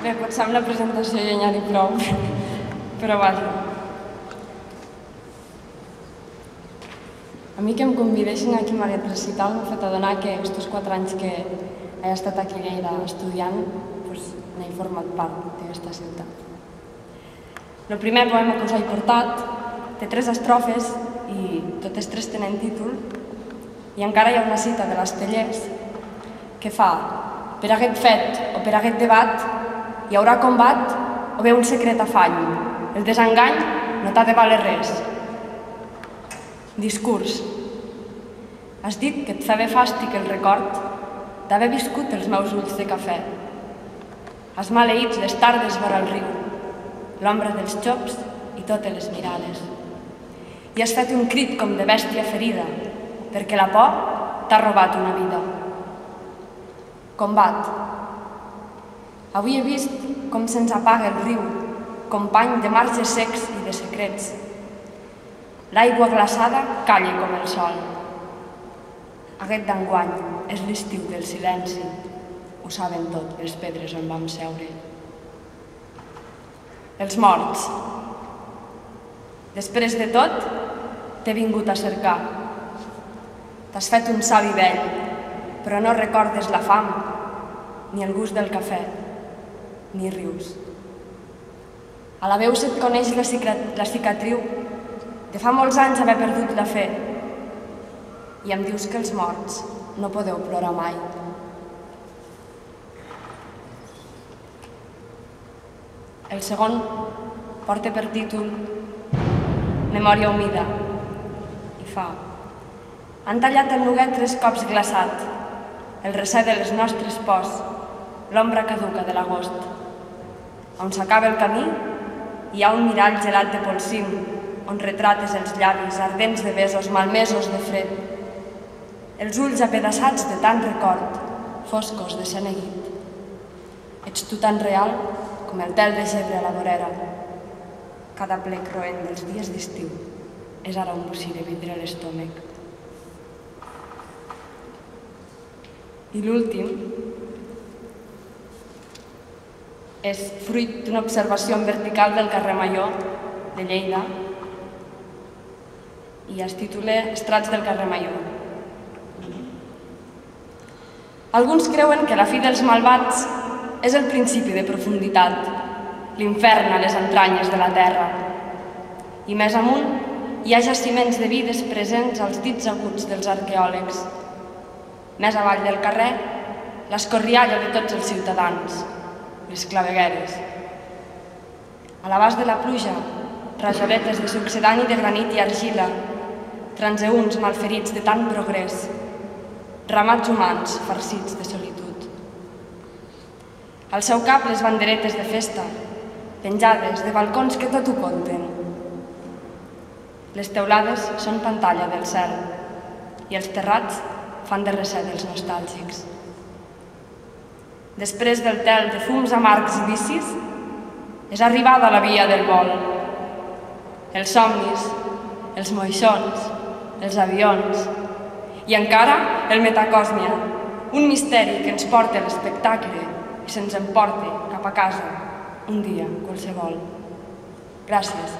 Bé, potser amb la presentació ja n'hi ha prou, però vaja. A mi que em convidessin aquí a aquest recital m'ha fet adonar que aquests 4 anys que he estat aquí a Lleida estudiant n'he format part d'aquesta ciutat. El primer poema que us he portat té 3 estrofes i totes 3 tenen títol i encara hi ha una cita de l'Estellers que fa: per aquest fet o per aquest debat hi haurà combat o bé un secret afany. El desengany no t'ha de valer res. Discurs. Has dit que et fa bé fàstic el record d'haver viscut els meus ulls de cafè. Has maleït les tardes vora el riu, l'ombra dels xops i totes les mirades. I has fet un crit com de bèstia ferida, perquè la por t'ha robat una vida. Combat. Avui he vist com se'ns apaga el riu, company de marges secs i de secrets. L'aigua glaçada calla com el sol. Aquest d'enguany és l'estiu del silenci. Ho saben tot, les pedres on vam seure. Els morts. Després de tot, t'he vingut a cercar. T'has fet un savi vell, però no recordes la fam, ni el gust del cafè, ni rius. A la veu se't coneix la cicatriu de fa molts anys haver perdut la fe i em dius que els morts no podeu plorar mai. El segon porta per títol Memòria humida i fa: han tallat el nuguet 3 cops glaçat, el recer de les nostres pors, l'ombra caduca de l'agost. On s'acaba el camí hi ha un mirall gelat de polsim on retrates els llavis ardents de besos malmesos de fred. Els ulls apedaçats de tant record, foscos de ser neguit. Ets tu tan real com el tel de gebre a la vorera. Cada ple croent dels dies d'estiu és ara un bocí de vidre a l'estómac. I l'últim és fruit d'una observació en vertical del carrer Major de Lleida i es titula Estrats del carrer Major. Alguns creuen que la fi dels malvats és el principi de profunditat, l'infern a les entranyes de la terra. I més amunt hi ha jaciments de vides presents als dits aguts dels arqueòlegs. Més avall del carrer, l'escorrialla de tots els ciutadans, les clavegueres. A l'abast de la pluja, rajoletes de succedani de granit i argila, transeünts malferits de tant progrés, ramats humans farcits de solitud. Al seu cap les banderetes de festa, penjades de balcons que tot ho conten. Les teulades són pantalla del cel i els terrats fan de recer dels nostàlgics. Després del tel de fums amargs i vicis, és arribada la via del vol. Els somnis, els moixons, els avions i encara el metacòsmia, un misteri que ens porta a l'espectacle i se'ns emporta cap a casa un dia qualsevol. Gràcies.